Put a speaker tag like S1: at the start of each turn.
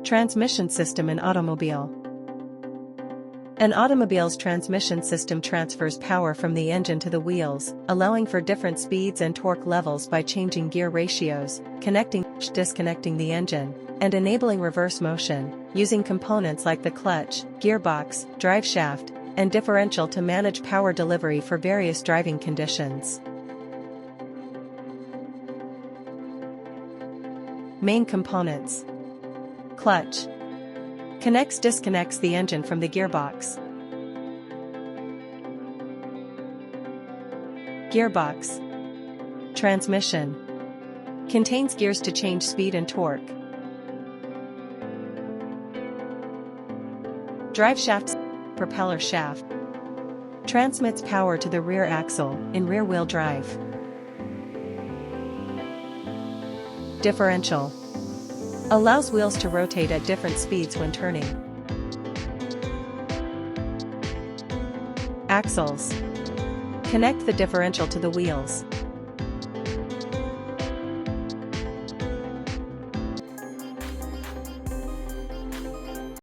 S1: Transmission system in automobile. An automobile's transmission system transfers power from the engine to the wheels, allowing for different speeds and torque levels by changing gear ratios, disconnecting the engine, and enabling reverse motion, using components like the clutch, gearbox, driveshaft, and differential to manage power delivery for various driving conditions. Main components. Clutch. Disconnects the engine from the gearbox. Gearbox. Transmission. Contains gears to change speed and torque. Driveshaft. Propeller shaft. Transmits power to the rear axle in rear-wheel drive. Differential. Allows wheels to rotate at different speeds when turning. Axles. Connect the differential to the wheels.